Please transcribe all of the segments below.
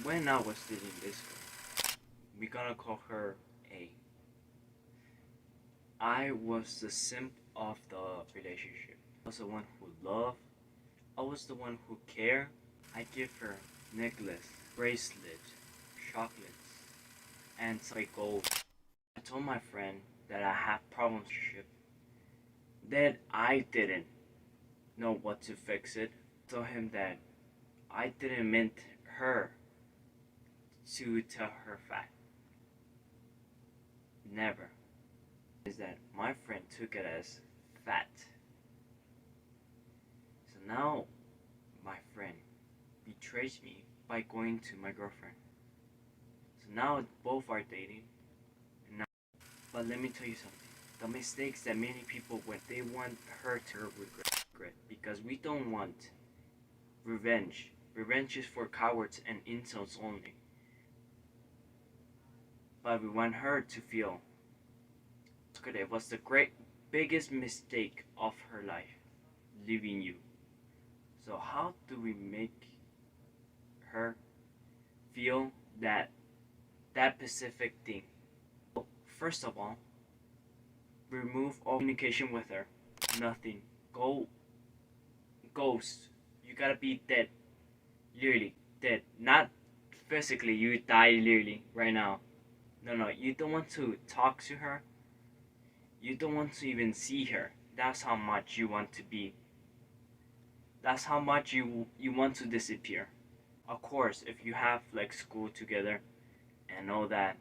when I was dating this girl, we're gonna call her A. I was the simp of the relationship. I was the one who loved. I was the one who cared. I give her necklace, bracelet, chocolates, and some gold. I told my friend that I have problems with relationship, that I didn't know what to fix it. I told him that I didn't meant her to tell her fact. Never. Is that my friend took it as fact. So now my friend betrays me by going to my girlfriend. So now both are dating. And now, but let me tell you something. The mistakes that many people when they want her to regret, because we don't want revenge. Revenge is for cowards and insults only. But we want her to feel it was the biggest mistake of her life, leaving you. So how do we make her feel that specific thing? First of all, remove all communication with her. Nothing. Go ghost. You gotta be dead. Literally dead. Not physically, you die literally right now. No, you don't want to talk to her. You don't want to even see her. That's how much you want to be. That's how much you want to disappear. Of course, if you have like school together and all that,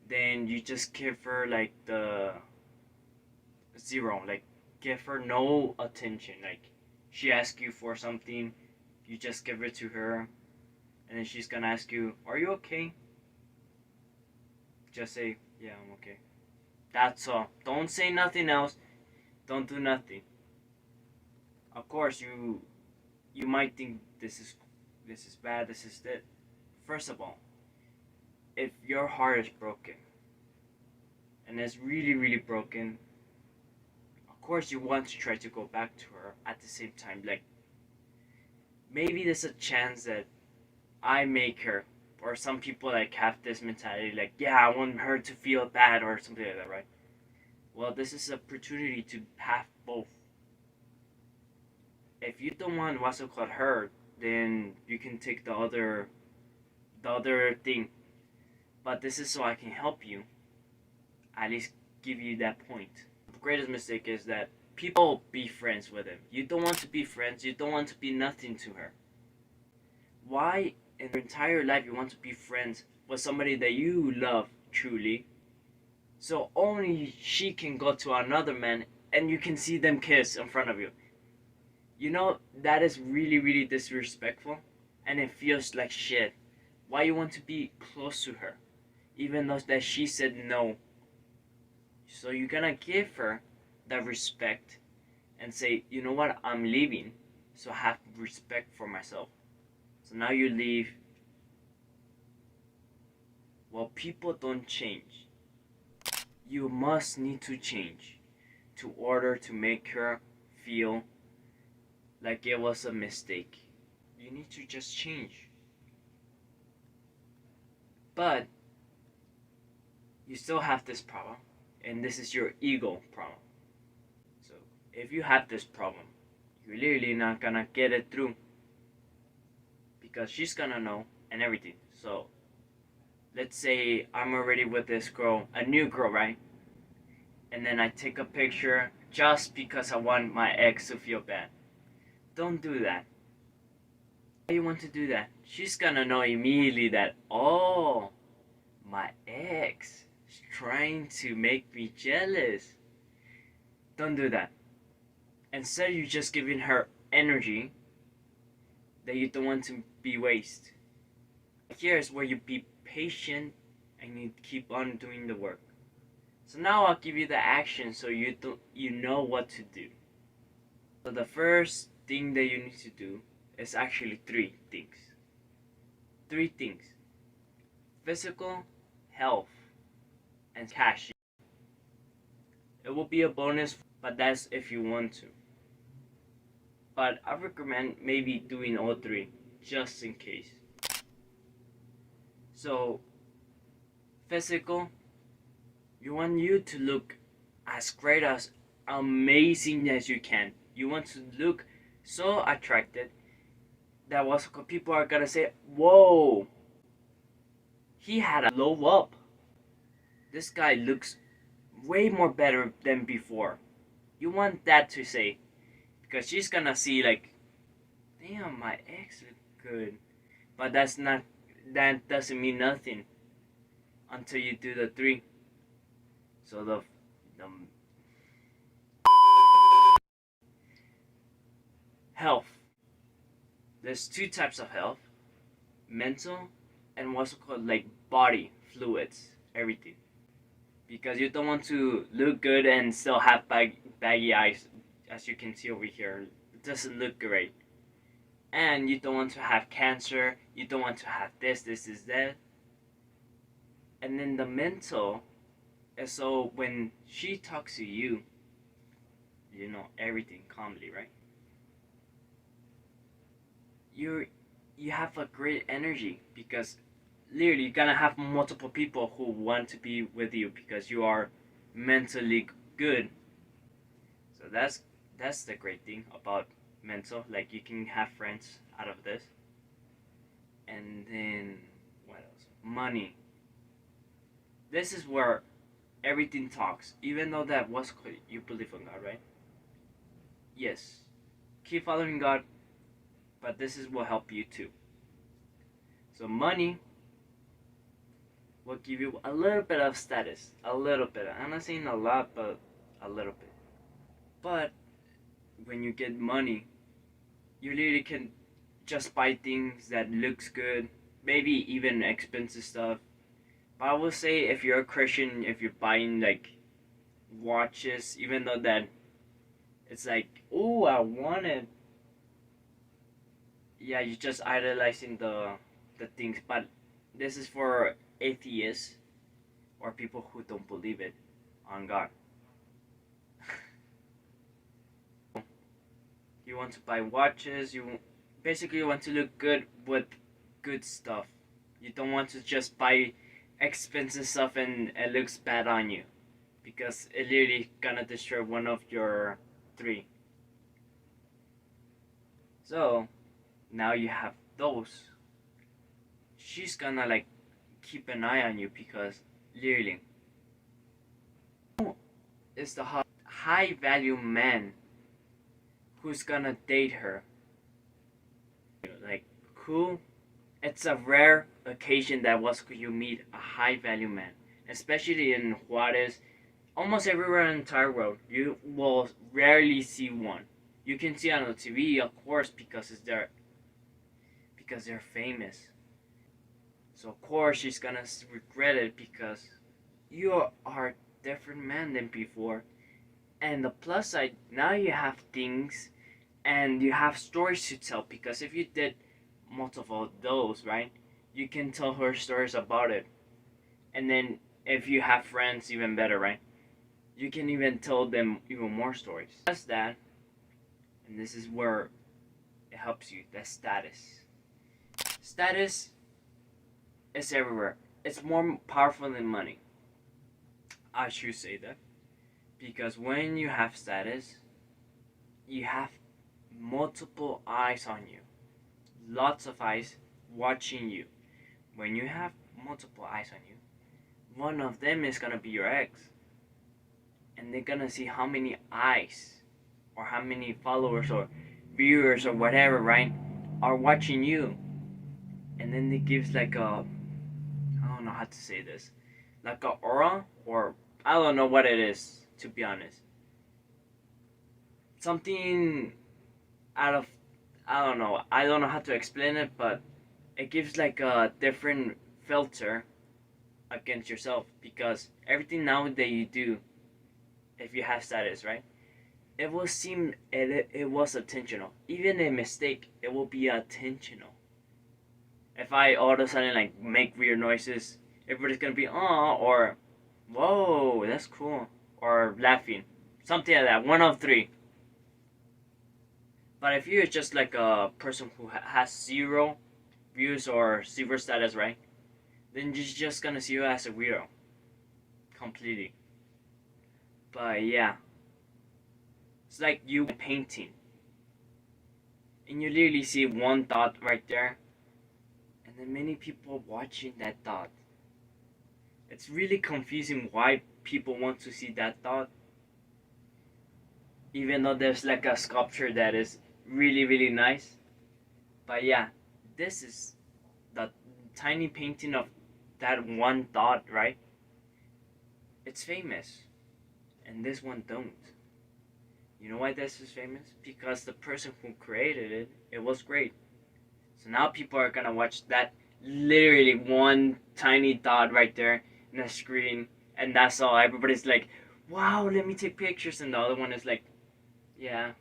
then you just give her like the zero. Like give her no attention. Like she asks you for something, you just give it to her, and then she's gonna ask you, "Are you okay?" Just say, "Yeah, I'm okay." That's all. Don't say nothing else. Don't do nothing. Of course, you might think this is bad. This is that. First of all, if your heart is broken, and it's really broken, of course you want to try to go back to her at the same time. Like maybe there's a chance that I make her, or some people like have this mentality like, yeah, I want her to feel bad or something like that, right? Well, this is an opportunity to have both. If you don't want what's called her, then you can take the other thing. But this is so I can help you, at least give you that point. The greatest mistake is that people be friends with him. You don't want to be friends. You don't want to be nothing to her. Why in your entire life you want to be friends with somebody that you love truly, so only she can go to another man and you can see them kiss in front of you? You know, that is really disrespectful, and it feels like shit. Why you want to be close to her even though that she said no? So you're gonna give her that respect and say, you know what, I'm leaving, so have respect for myself. So now you leave. Well, people don't change. You must need to change to order to make her feel like it was a mistake. You need to just change. But you still have this problem, and this is your ego problem. So if you have this problem, you're literally not gonna get it through, because she's gonna know and everything. So let's say I'm already with this girl, a new girl, right? And then I take a picture just because I want my ex to feel bad. Don't do that. Why you want to do that? She's gonna know immediately that, oh, my ex is trying to make me jealous. Don't do that. Instead, you're just giving her energy that you don't want to be waste. Here's where you be patient and you keep on doing the work. So now I'll give you the action so you know what to do. So the first thing that you need to do is actually three things. Three things. Physical, health, and cash. It will be a bonus, but that's if you want to. But I recommend maybe doing all three, just in case. So physical, you want you to look as great as amazing as you can. You want to look so attracted that was people are gonna say, "Whoa, he had a glow up. This guy looks way more better than before." You want that to say, because she's gonna see like, "Damn, my ex look good," but that doesn't mean nothing until you do the three. So the health. There's two types of health: mental and what's called like body fluids, everything. Because you don't want to look good and still have baggy eyes, as you can see over here. It doesn't look great. And you don't want to have cancer. You don't want to have this, that. And then the mental is so when she talks to you, you know everything calmly, right? You have a great energy because literally you're gonna have multiple people who want to be with you because you are mentally good. So that's the great thing about mental. Like you can have friends out of this. And then what else? Money. This is where everything talks. Even though that was you believe in God, right? Yes. Keep following God, but this is will help you too. So money will give you a little bit of status. A little bit. I'm not saying a lot, but a little bit. But when you get money, you literally can just buy things that looks good, maybe even expensive stuff. But I will say if you're a Christian, if you're buying like watches, even though that it's like, oh, I want it. Yeah, you're just idolizing the things. But this is for atheists or people who don't believe it on God. You want to buy watches. You basically want to look good with good stuff. You don't want to just buy expensive stuff and it looks bad on you, because it literally gonna destroy one of your three. So now you have those. She's gonna like keep an eye on you because literally is the high value man who's gonna date her. Like who? It's a rare occasion that was you meet a high value man, especially in Juarez. Almost everywhere in the entire world, you will rarely see one. You can see on the TV, of course, because it's there, because they're famous. So of course she's gonna regret it because you are a different man than before. And the plus side, now you have things and you have stories to tell, because if you did multiple of those, right, you can tell her stories about it. And then if you have friends, even better, right? You can even tell them even more stories. That's that, and this is where it helps you. That status. Status is everywhere. It's more powerful than money. I should say that. Because when you have status, you have multiple eyes on you. Lots of eyes watching you. When you have multiple eyes on you, one of them is gonna be your ex. And they're gonna see how many eyes or how many followers or viewers or whatever, right, are watching you. And then it gives like a, I don't know how to say this, like a aura, or I don't know what it is, to be honest. Something out of, I don't know how to explain it, but it gives like a different filter against yourself, because everything now that you do, if you have status, right, it will seem it was intentional. Even a mistake, it will be intentional. If I all of a sudden like make weird noises, everybody's gonna be or whoa, that's cool, or laughing, something like that. One of three. But if you're just like a person who has zero views or zero status, right? then you're just gonna see you as a weirdo. Completely. But yeah. It's like you painting. And you literally see one dot right there. And then many people watching that dot. It's really confusing why people want to see that dot. Even though there's like a sculpture that is really, really nice. But yeah, this is the tiny painting of that one dot, right? It's famous. And this one don't. You know why this is famous? Because the person who created it, it was great. So now people are gonna watch that literally one tiny dot right there in the screen, and that's all. Everybody's like, wow, let me take pictures. And the other one is like, yeah.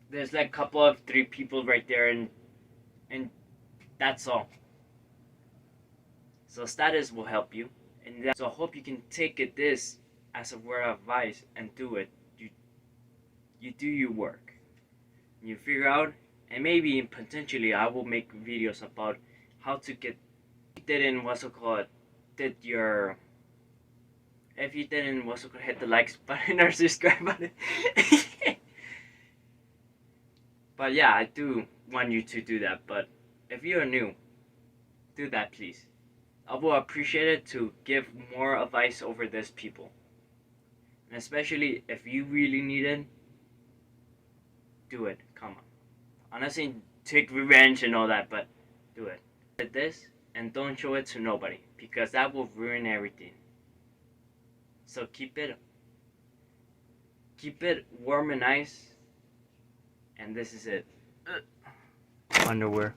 There's like a couple of 3 people right there, and that's all. So status will help you. So I hope you can take this as a word of advice and do it. You do your work. You figure out, and maybe potentially I will make videos about how to get. Didn't what's it called? Did your If you didn't what's it called, hit the likes button or subscribe button. But yeah, I do want you to do that. But if you are new, do that please. I will appreciate it to give more advice over these people. And especially if you really need it, do it. Come on. I'm not saying take revenge and all that, but do it. Did this and don't show it to nobody because that will ruin everything. So keep it warm and nice. And this is it. Underwear.